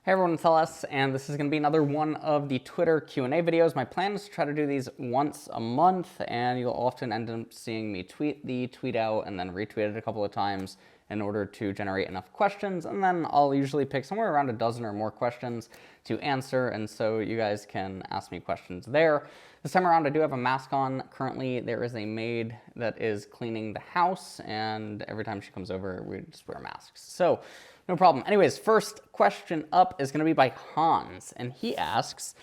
Hey everyone, it's LS, and this is going to be another one of the Twitter Q&A videos. My plan is to try to do these once a month, and you'll often end up seeing me tweet out and then retweet it a couple of times in order to generate enough questions, and then I'll usually pick somewhere around a dozen or more questions to answer, and so you guys can ask me questions there. This time around I do have a mask on. Currently there is a maid that is cleaning the house, and every time she comes over we just wear masks. So no problem. Anyways, first question up is going to be by Hans, and he asks,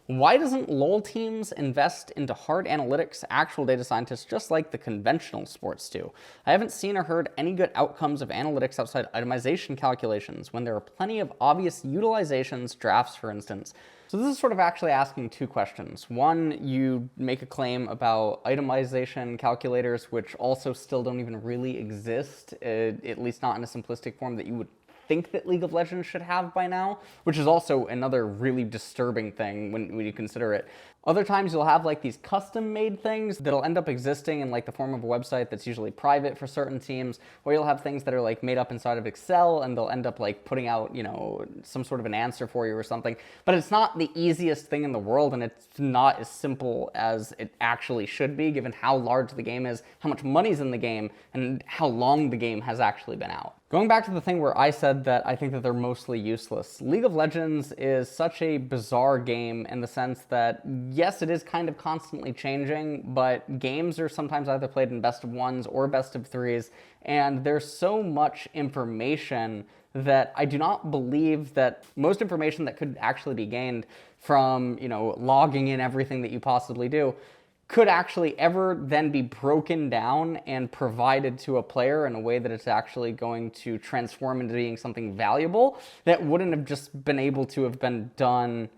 why doesn't LoL teams invest into hard analytics, actual data scientists, just like the conventional sports do? I haven't seen or heard any good outcomes of analytics outside itemization calculations when there are plenty of obvious utilizations, drafts for instance. So this is sort of actually asking two questions. One, you make a claim about itemization calculators, which also still don't even really exist, at least not in a simplistic form that you would think that League of Legends should have by now, which is also another really disturbing thing when you consider it. Other times you'll have like these custom made things that'll end up existing in like the form of a website that's usually private for certain teams, or you'll have things that are like made up inside of Excel and they'll end up like putting out, you know, some sort of an answer for you or something. But it's not the easiest thing in the world, and it's not as simple as it actually should be given how large the game is, how much money's in the game, and how long the game has actually been out. Going back to the thing where I said that I think that they're mostly useless, League of Legends is such a bizarre game in the sense that, yes, it is kind of constantly changing, but games are sometimes either played in best of ones or best of threes, and there's so much information that I do not believe that most information that could actually be gained from, you know, logging in everything that you possibly do could actually ever then be broken down and provided to a player in a way that it's actually going to transform into being something valuable that wouldn't have just been able to have been done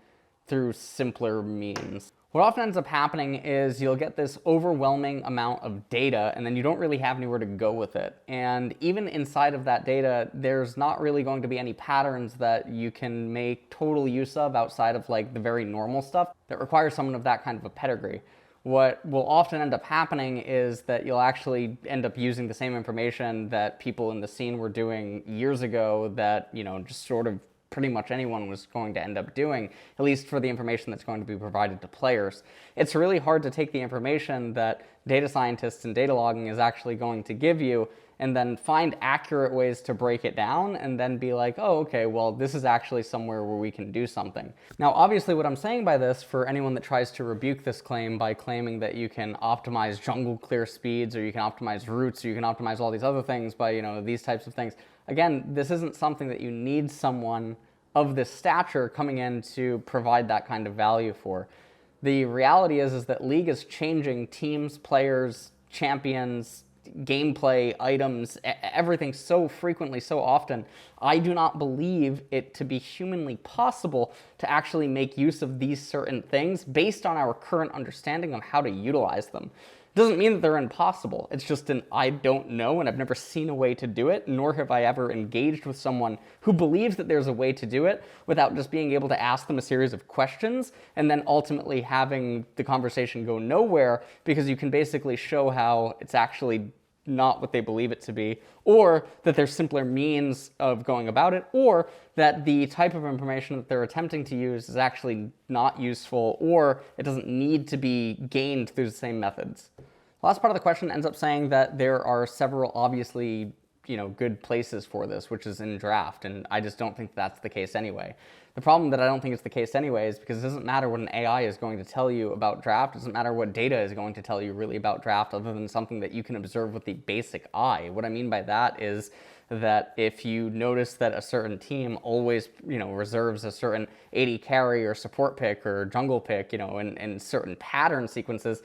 through simpler means. What often ends up happening is you'll get this overwhelming amount of data and then you don't really have anywhere to go with it. And even inside of that data, there's not really going to be any patterns that you can make total use of outside of like the very normal stuff that requires someone of that kind of a pedigree. What will often end up happening is that you'll actually end up using the same information that people in the scene were doing years ago that, you know, just sort of pretty much anyone was going to end up doing, at least for the information that's going to be provided to players. It's really hard to take the information that data scientists and data logging is actually going to give you and then find accurate ways to break it down and then be like, oh, okay, well, this is actually somewhere where we can do something. Now, obviously, what I'm saying by this, for anyone that tries to rebuke this claim by claiming that you can optimize jungle clear speeds, or you can optimize routes, or you can optimize all these other things by, you know, these types of things, again, this isn't something that you need someone of this stature coming in to provide that kind of value for. The reality is that League is changing teams, players, champions, gameplay, items, everything so frequently, so often. I do not believe it to be humanly possible to actually make use of these certain things based on our current understanding of how to utilize them. It doesn't mean that they're impossible. It's just an I don't know, and I've never seen a way to do it, nor have I ever engaged with someone who believes that there's a way to do it without just being able to ask them a series of questions and then ultimately having the conversation go nowhere because you can basically show how it's actually not what they believe it to be, or that there's simpler means of going about it, or that the type of information that they're attempting to use is actually not useful, or it doesn't need to be gained through the same methods. The last part of the question ends up saying that there are several obviously, you know, good places for this, which is in draft, and I just don't think that's the case anyway. The problem that I don't think it's the case anyway is because it doesn't matter what an AI is going to tell you about draft, it doesn't matter what data is going to tell you really about draft other than something that you can observe with the basic eye. What I mean by that is that if you notice that a certain team always, you know, reserves a certain AD carry or support pick or jungle pick, you know, in certain pattern sequences,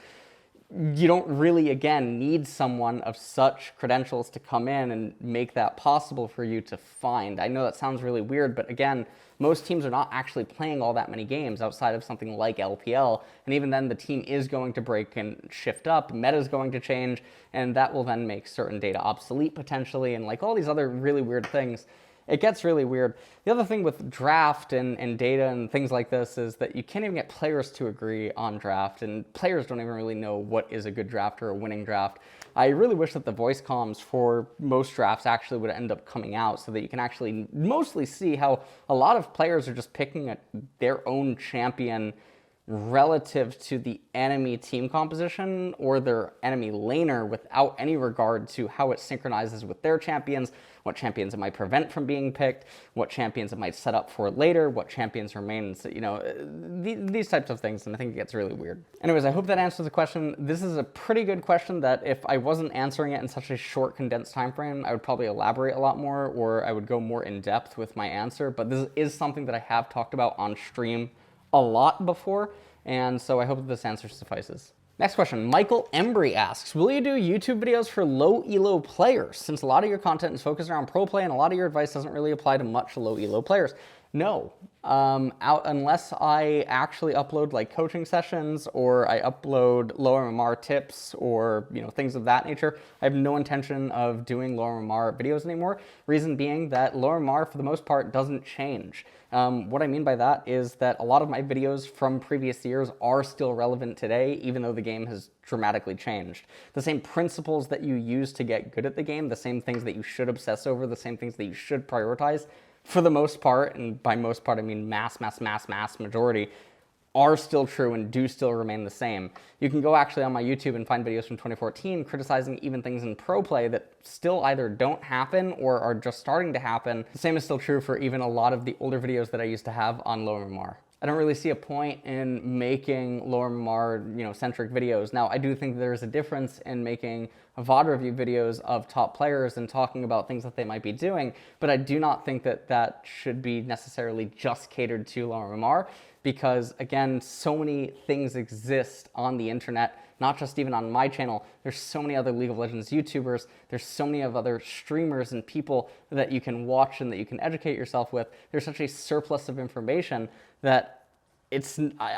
you don't really, again, need someone of such credentials to come in and make that possible for you to find. I know that sounds really weird, but again, most teams are not actually playing all that many games outside of something like LPL, and even then the team is going to break and shift up, meta is going to change, and that will then make certain data obsolete potentially, and like all these other really weird things. It gets really weird. The other thing with draft and data and things like this is that you can't even get players to agree on draft, and players don't even really know what is a good draft or a winning draft. I really wish that the voice comms for most drafts actually would end up coming out so that you can actually mostly see how a lot of players are just picking their own champion relative to the enemy team composition or their enemy laner without any regard to how it synchronizes with their champions, what champions it might prevent from being picked, what champions it might set up for later, what champions remain, these types of things, and I think it gets really weird. Anyways, I hope that answers the question. This is a pretty good question that if I wasn't answering it in such a short, condensed time frame, I would probably elaborate a lot more, or I would go more in depth with my answer, but this is something that I have talked about on stream a lot before, and so I hope that this answer suffices. Next question, Michael Embry asks, will you do YouTube videos for low elo players, since a lot of your content is focused around pro play and a lot of your advice doesn't really apply to much low elo players? No, unless I actually upload like coaching sessions or I upload low MMR tips or things of that nature, I have no intention of doing low MMR videos anymore. Reason being that low MMR for the most part doesn't change. What I mean by that is that a lot of my videos from previous years are still relevant today, even though the game has dramatically changed. The same principles that you use to get good at the game, the same things that you should obsess over, the same things that you should prioritize, for the most part, and by most part I mean mass majority, are still true and do still remain the same. You can go actually on my YouTube and find videos from 2014 criticizing even things in pro play that still either don't happen or are just starting to happen. The same is still true for even a lot of the older videos that I used to have on low MMR. I don't really see a point in making lower MMR, centric videos. Now, I do think there's a difference in making VOD review videos of top players and talking about things that they might be doing, but I do not think that that should be necessarily just catered to lower MMR, because again, so many things exist on the internet, not just even on my channel. There's so many other League of Legends YouTubers, there's so many of other streamers and people that you can watch and that you can educate yourself with. There's such a surplus of information that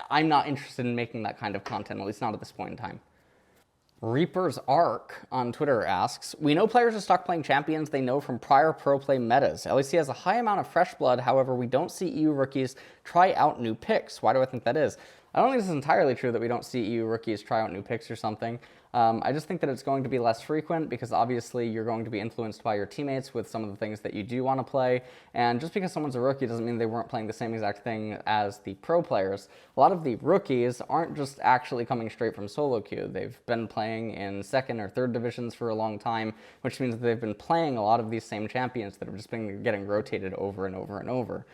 I'm not interested in making that kind of content, at least not at this point in time. Reaper's Arc on Twitter asks, we know players are stuck playing champions they know from prior pro play metas. LEC has a high amount of fresh blood, however, we don't see EU rookies try out new picks. Why do I think that is? I don't think this is entirely true that we don't see EU rookies try out new picks or something. I just think that it's going to be less frequent because obviously you're going to be influenced by your teammates with some of the things that you do want to play. And just because someone's a rookie doesn't mean they weren't playing the same exact thing as the pro players. A lot of the rookies aren't just actually coming straight from solo queue. They've been playing in second or third divisions for a long time, which means that they've been playing a lot of these same champions that have just been getting rotated over and over and over.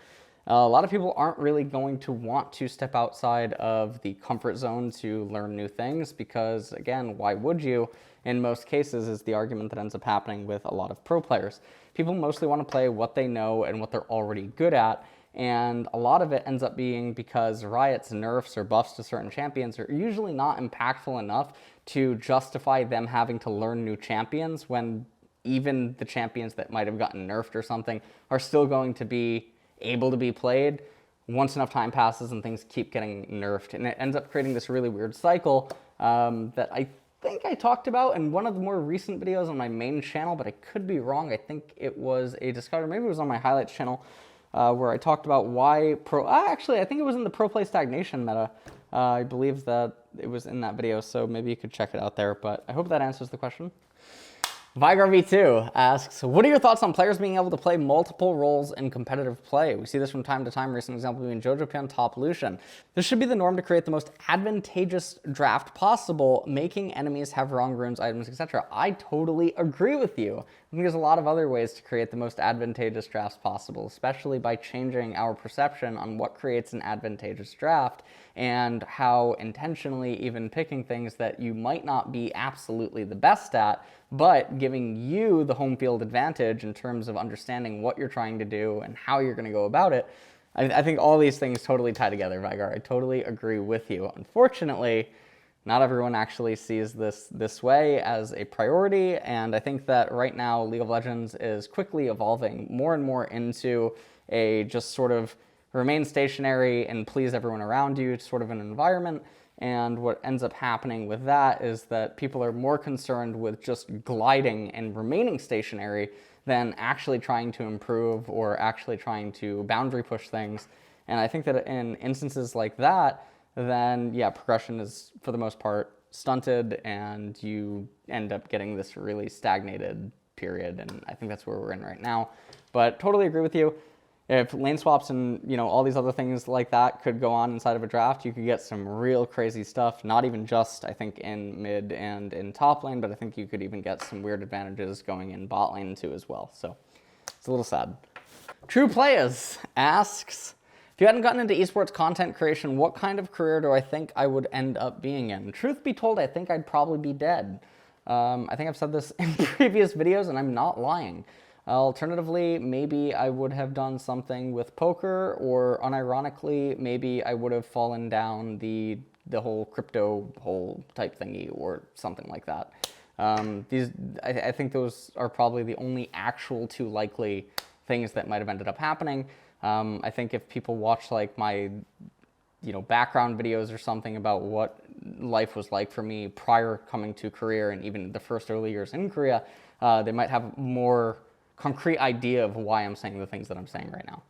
A lot of people aren't really going to want to step outside of the comfort zone to learn new things because, again, why would you? In most cases is the argument that ends up happening with a lot of pro players. People mostly want to play what they know and what they're already good at, and a lot of it ends up being because Riot's nerfs or buffs to certain champions are usually not impactful enough to justify them having to learn new champions when even the champions that might have gotten nerfed or something are still going to be able to be played once enough time passes and things keep getting nerfed. And it ends up creating this really weird cycle that I think I talked about in one of the more recent videos on my main channel, but I could be wrong. I think it was a discussion, maybe it was on my highlights channel, where I talked about why actually, I think it was in the pro play stagnation meta. I believe that it was in that video, so maybe you could check it out there, but I hope that answers the question. Vigar V2 asks, what are your thoughts on players being able to play multiple roles in competitive play? We see this from time to time, recent example being Jojo Pion top Lucian. This should be the norm to create the most advantageous draft possible, making enemies have wrong runes, items, etc. I totally agree with you. I think there's a lot of other ways to create the most advantageous drafts possible, especially by changing our perception on what creates an advantageous draft and how intentionally even picking things that you might not be absolutely the best at, but giving you the home field advantage in terms of understanding what you're trying to do and how you're going to go about it. I think all these things totally tie together, Vigar. I totally agree with you. Unfortunately, not everyone actually sees this way as a priority, and I think that right now League of Legends is quickly evolving more and more into a just sort of remain stationary and please everyone around you sort of an environment. And what ends up happening with that is that people are more concerned with just gliding and remaining stationary than actually trying to improve or actually trying to boundary push things. And I think that in instances like that, then yeah, progression is for the most part stunted and you end up getting this really stagnated period, and I think that's where we're in right now. But totally agree with you. If lane swaps and, you know, all these other things like that could go on inside of a draft, you could get some real crazy stuff, not even just, I think, in mid and in top lane, but I think you could even get some weird advantages going in bot lane too as well. So it's a little sad. True Players asks, if you hadn't gotten into esports content creation, what kind of career do I think I would end up being in? Truth be told, I think I'd probably be dead. I think I've said this in previous videos, and I'm not lying. Alternatively, maybe I would have done something with poker, or unironically, maybe I would have fallen down the whole crypto hole type thingy or something like that. I think those are probably the only actual two likely things that might have ended up happening. I think if people watch like my, you know, background videos or something about what life was like for me prior coming to Korea and even the first early years in Korea, they might have more concrete idea of why I'm saying the things that I'm saying right now.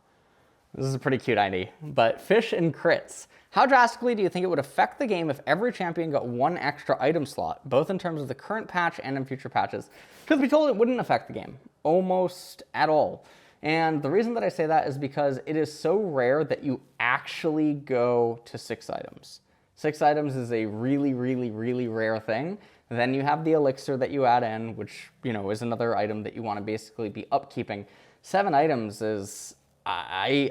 This is a pretty cute ID. But Fish and Crits. How drastically do you think it would affect the game if every champion got one extra item slot, both in terms of the current patch and in future patches? Truth be told, it wouldn't affect the game almost at all. And the reason that I say that is because it is so rare that you actually go to 6 items. 6 items is a really, really, really rare thing. Then you have the elixir that you add in, which, you know, is another item that you want to basically be upkeeping. 7 items is, I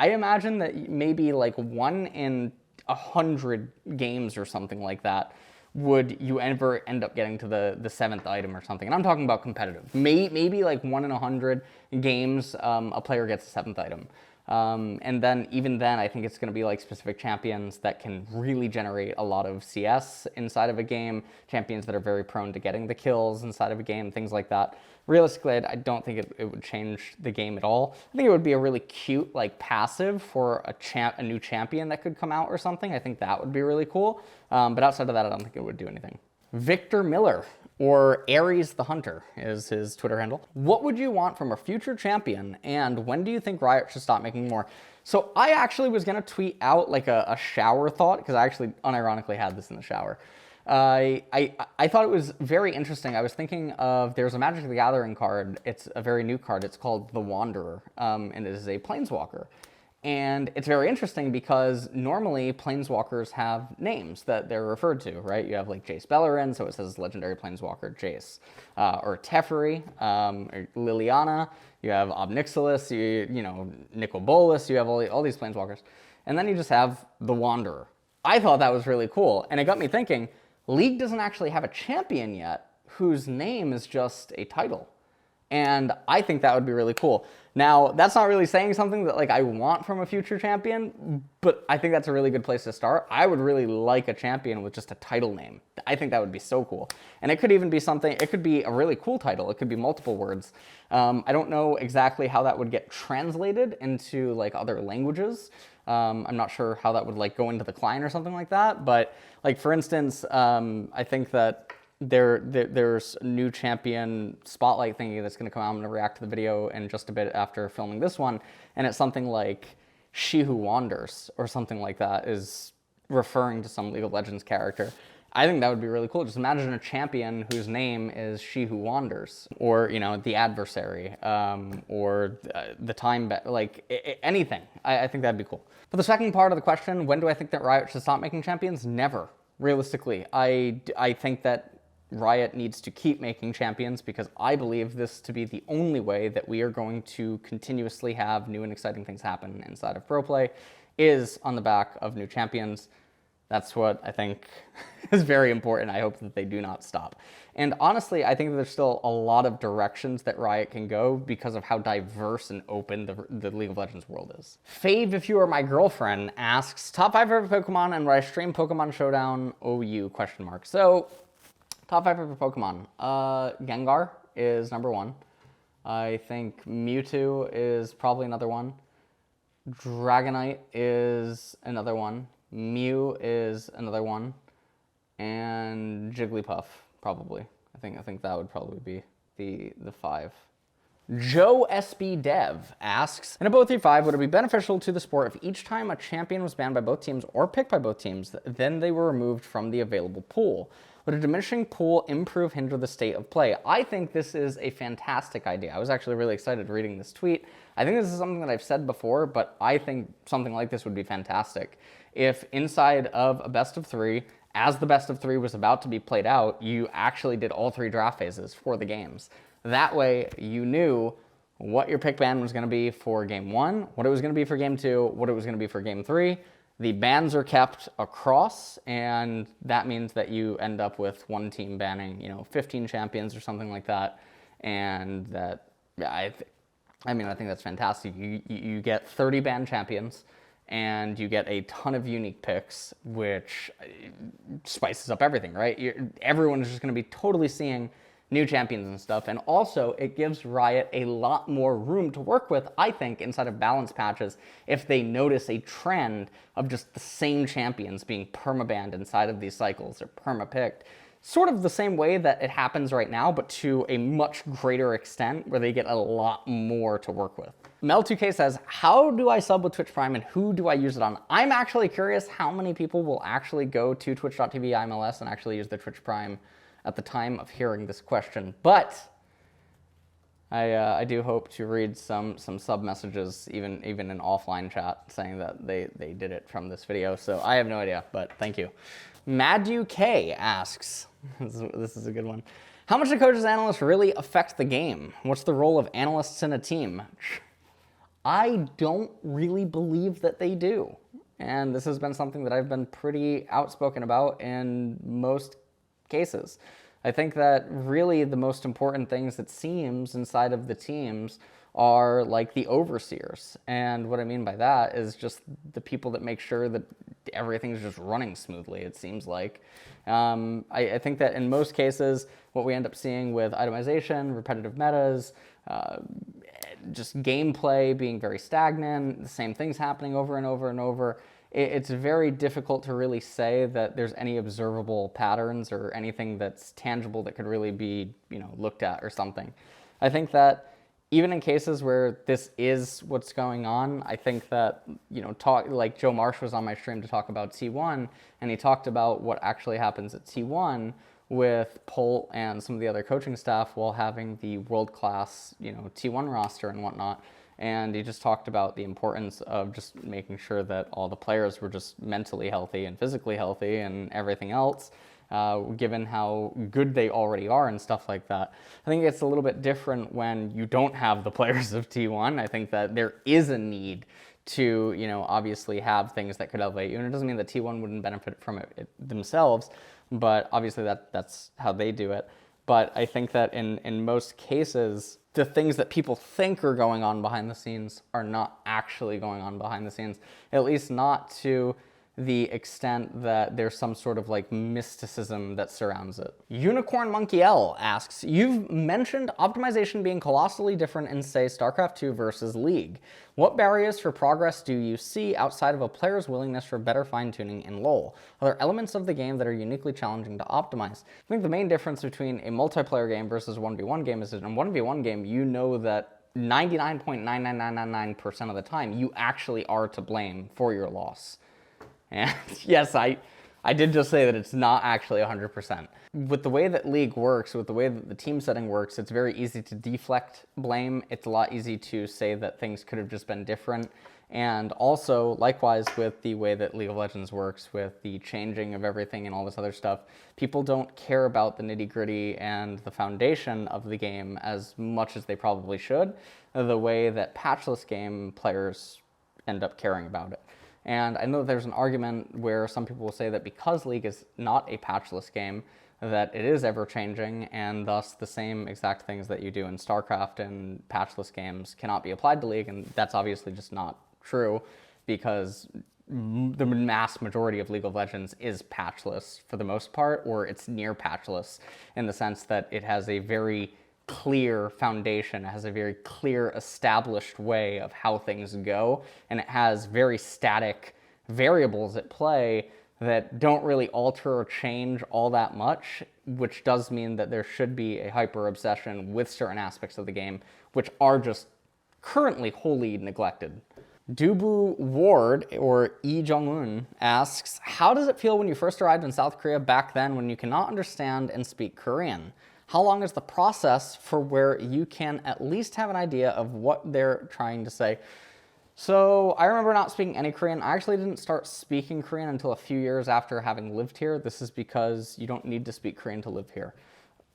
imagine that maybe like 1 in 100 games or something like that would you ever end up getting to the 7th item or something. And I'm talking about competitive. Maybe like 1 in 100 games a player gets a 7th item. And then even then, I think it's going to be like specific champions that can really generate a lot of CS inside of a game, champions that are very prone to getting the kills inside of a game, things like that. Realistically, I don't think it would change the game at all. I think it would be a really cute like passive for a new champion that could come out or something. I think that would be really cool. But outside of that, I don't think it would do anything. Victor Miller, or Ares the Hunter is his Twitter handle. What would you want from a future champion, and when do you think Riot should stop making more? So I actually was gonna tweet out like a shower thought, because I actually unironically had this in the shower. I thought it was very interesting. I was thinking of, there's a Magic the Gathering card. It's a very new card. It's called the Wanderer, and it is a Planeswalker. And it's very interesting because normally Planeswalkers have names that they're referred to, right? You have like Jace Beleren, so it says Legendary Planeswalker Jace. Or Teferi, or Liliana, you have Obnixilis, you know, Nicol Bolas, you have all these Planeswalkers. And then you just have the Wanderer. I thought that was really cool, and it got me thinking, League doesn't actually have a champion yet whose name is just a title. And I think that would be really cool. Now, that's not really saying something that like I want from a future champion, but I think that's a really good place to start. I would really like a champion with just a title name. I think that would be so cool. And it could even be something, it could be a really cool title. It could be multiple words. I don't know exactly how that would get translated into like other languages. I'm not sure how that would like go into the client or something like that. But like, for instance, I think that there's a new champion spotlight thingy that's going to come out. I'm going to react to the video in just a bit after filming this one, and it's something like She Who Wanders or something like that, is referring to some League of Legends character. I think that would be really cool. Just imagine a champion whose name is She Who Wanders, or, you know, the adversary, or the time, like anything. I think that'd be cool. For the second part of the question, when do I think that Riot should stop making champions? Never. Realistically, I think that Riot needs to keep making champions, because I believe this to be the only way that we are going to continuously have new and exciting things happen inside of pro play, is on the back of new champions. That's what I think is very important. I hope that they do not stop. And honestly, I think that there's still a lot of directions that Riot can go because of how diverse and open the League of Legends world is. Fave If You Are My Girlfriend asks, top 5 favorite Pokemon and would I stream Pokemon Showdown OU? So, top 5 favorite Pokemon. Gengar is number 1. I think Mewtwo is probably another one. Dragonite is another one. Mew is another one. And Jigglypuff, probably. I think that would probably be the 5. Joe SB Dev asks, in a Both 3-5, would it be beneficial to the sport if each time a champion was banned by both teams or picked by both teams, then they were removed from the available pool? Would a diminishing pool improve, hinder the state of play? I think this is a fantastic idea. I was actually really excited reading this tweet. I think this is something that I've said before, but I think something like this would be fantastic. If inside of a best of 3, as the best of 3 was about to be played out, you actually did all 3 draft phases for the games. That way, you knew what your pick ban was going to be for game 1, what it was going to be for game 2, what it was going to be for game 3. The bans are kept across, and that means that you end up with one team banning, 15 champions or something like that. And that, I think that's fantastic. You get 30 banned champions, and you get a ton of unique picks, which spices up everything, right? Everyone is just going to be totally seeing new champions and stuff, and also it gives Riot a lot more room to work with, I think, inside of balance patches if they notice a trend of just the same champions being permabanned inside of these cycles or perma-picked. Sort of the same way that it happens right now, but to a much greater extent where they get a lot more to work with. Mel2K says, how do I sub with Twitch Prime and who do I use it on? I'm actually curious how many people will actually go to twitch.tv IMLS and actually use the Twitch Prime at the time of hearing this question, but I do hope to read some sub messages, even in offline chat, saying that they did it from this video. So I have no idea, but thank you. Madu K asks, this is a good one. How much do coaches and analysts really affect the game? What's the role of analysts in a team? I don't really believe that they do, and this has been something that I've been pretty outspoken about in most cases. I think that really the most important things, it seems, inside of the teams are like the overseers. And what I mean by that is just the people that make sure that everything's just running smoothly, it seems like. I think that in most cases, what we end up seeing with itemization, repetitive metas, just gameplay being very stagnant, the same things happening over and over and over, it's very difficult to really say that there's any observable patterns or anything that's tangible that could really be, looked at or something. I think that even in cases where this is what's going on, I think that, like Joe Marsh was on my stream to talk about T1, and he talked about what actually happens at T1 with Polt and some of the other coaching staff while having the world-class, T1 roster and whatnot. And he just talked about the importance of just making sure that all the players were just mentally healthy and physically healthy and everything else, given how good they already are and stuff like that. I think it's a little bit different when you don't have the players of T1. I think that there is a need to, obviously have things that could elevate you. And it doesn't mean that T1 wouldn't benefit from it themselves, but obviously that's how they do it. But I think that in most cases, the things that people think are going on behind the scenes are not actually going on behind the scenes, at least not to the extent that there's some sort of like mysticism that surrounds it. Unicorn Monkey L asks, you've mentioned optimization being colossally different in, say, StarCraft 2 versus League. What barriers for progress do you see outside of a player's willingness for better fine-tuning in LoL? Are there elements of the game that are uniquely challenging to optimize? I think the main difference between a multiplayer game versus a 1v1 game is that in a 1v1 game, you know that 99.99999% of the time, you actually are to blame for your loss. And yes, I did just say that it's not actually 100%. With the way that League works, with the way that the team setting works, it's very easy to deflect blame. It's a lot easy to say that things could have just been different. And also, likewise, with the way that League of Legends works, with the changing of everything and all this other stuff, people don't care about the nitty-gritty and the foundation of the game as much as they probably should, the way that patchless game players end up caring about it. And I know there's an argument where some people will say that because League is not a patchless game, that it is ever-changing, and thus the same exact things that you do in StarCraft and patchless games cannot be applied to League, and that's obviously just not true, because the mass majority of League of Legends is patchless for the most part, or it's near patchless in the sense that it has a very clear foundation, it has a very clear established way of how things go, and it has very static variables at play that don't really alter or change all that much, which does mean that there should be a hyper obsession with certain aspects of the game, which are just currently wholly neglected. Dubu Ward, or Lee Jong-un, asks, how does it feel when you first arrived in South Korea back then when you cannot understand and speak Korean? How long is the process for where you can at least have an idea of what they're trying to say? So I remember not speaking any Korean. I actually didn't start speaking Korean until a few years after having lived here. This is because you don't need to speak Korean to live here.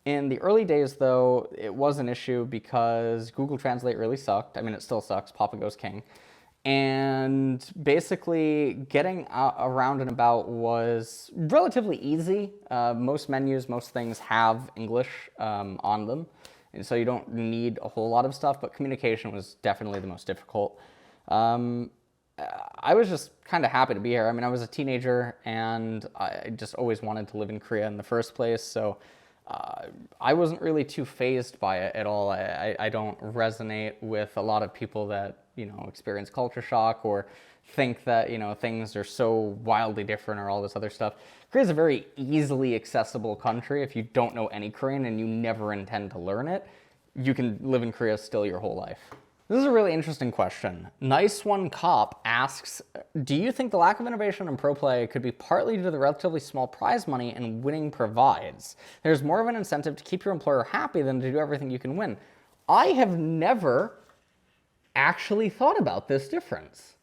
In the early days, though, it was an issue because Google Translate really sucked. I mean, it still sucks. Papa Goes King. And basically, getting around and about was relatively easy. Most menus, most things have English on them. And so you don't need a whole lot of stuff, but communication was definitely the most difficult. I was just kind of happy to be here. I mean, I was a teenager, and I just always wanted to live in Korea in the first place, so I wasn't really too fazed by it at all. I don't resonate with a lot of people that, you know, experience culture shock or think that, you know, things are so wildly different or all this other stuff. Korea is a very easily accessible country. If you don't know any Korean and you never intend to learn it, you can live in Korea still your whole life. This is a really interesting question. Nice One Cop asks, do you think the lack of innovation in pro play could be partly due to the relatively small prize money and winning provides? There's more of an incentive to keep your employer happy than to do everything you can win. I have never actually thought about this difference.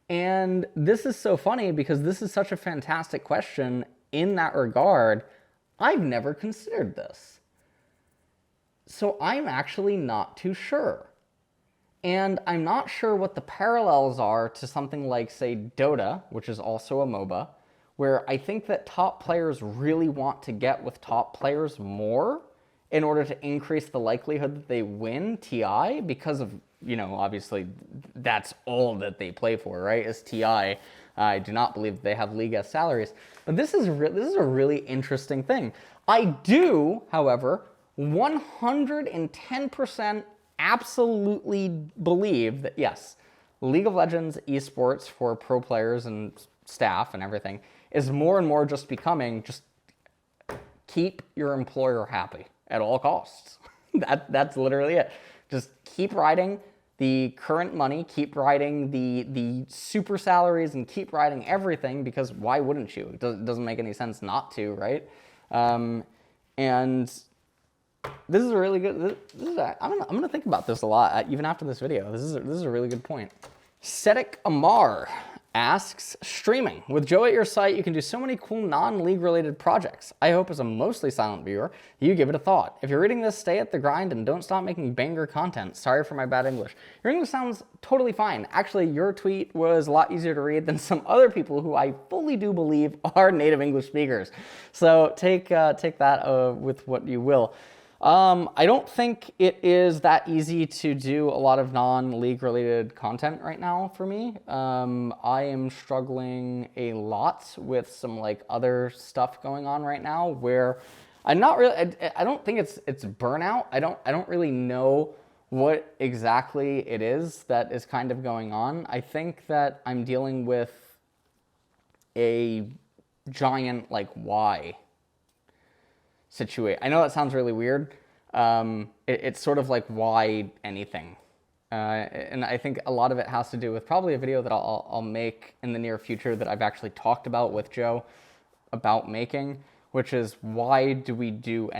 And this is so funny because this is such a fantastic question in that regard. I've never considered this. So I'm actually not too sure. And I'm not sure what the parallels are to something like, say, Dota, which is also a MOBA, where I think that top players really want to get with top players more in order to increase the likelihood that they win TI because of, you know, obviously that's all that they play for, right, is TI. I do not believe they have league S salaries. But this is a really interesting thing. I do, however, 110% absolutely believe that, yes, League of Legends esports for pro players and staff and everything is more and more just becoming just keep your employer happy at all costs. That's literally it. Just keep riding the current money, keep riding the super salaries, and keep riding everything, because why wouldn't you? It doesn't make any sense not to, right? And this is a really good. I'm gonna think about this a lot, even after this video. This is a really good point. Sedik Amar asks, streaming. With Joe at your site, you can do so many cool non-league related projects. I hope as a mostly silent viewer, you give it a thought. If you're reading this, stay at the grind and don't stop making banger content. Sorry for my bad English. Your English sounds totally fine. Actually, your tweet was a lot easier to read than some other people who I fully do believe are native English speakers. So take that with what you will. I don't think it is that easy to do a lot of non-league related content right now for me. I am struggling a lot with some like other stuff going on right now where I'm not really, I don't think it's burnout. I don't really know what exactly it is that is kind of going on. I think that I'm dealing with a giant like why situation. I know that sounds really weird. It's sort of like why anything. And I think a lot of it has to do with probably a video that I'll make in the near future that I've actually talked about with Joe about making, which is why do we do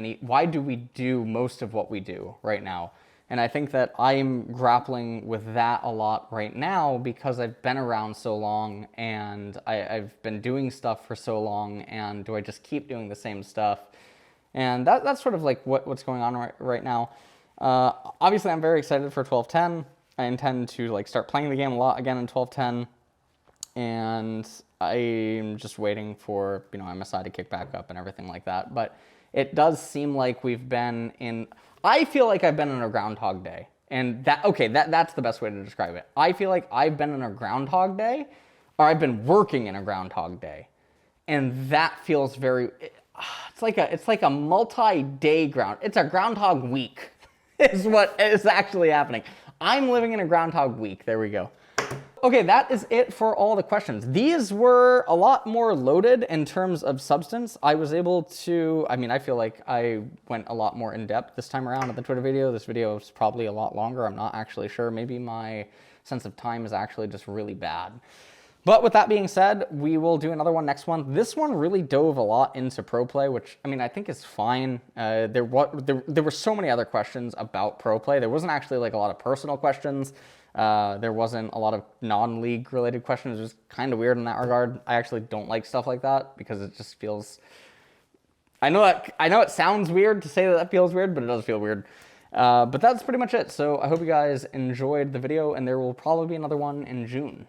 most of what we do right now? And I think that I'm grappling with that a lot right now because I've been around so long and I've been doing stuff for so long, and do I just keep doing the same stuff? And that's sort of like what's going on right now. Obviously, I'm very excited for 12.10. I intend to like start playing the game a lot again in 12.10, and I'm just waiting for, you know, MSI to kick back up and everything like that. But it does seem like we've been in. I feel like I've been in a Groundhog Day, and that's the best way to describe it. I feel like I've been in a Groundhog Day, or I've been working in a Groundhog Day, and that feels very. It's like a multi-day it's a Groundhog Week is what is actually happening. I'm living in a Groundhog Week. There we go. Okay, that is it for all the questions. These were a lot more loaded in terms of substance. I was able to, I mean, I feel like I went a lot more in depth this time around in the Twitter video. This video is probably a lot longer. I'm not actually sure. Maybe my sense of time is actually just really bad. But with that being said, we will do another one next month. This one really dove a lot into pro play, which, I mean, I think is fine. There were so many other questions about pro play. There wasn't actually like a lot of personal questions. There wasn't a lot of non-league related questions. It was kind of weird in that regard. I actually don't like stuff like that because it just feels... I know it sounds weird to say that feels weird, but it does feel weird. But that's pretty much it. So I hope you guys enjoyed the video, and there will probably be another one in June.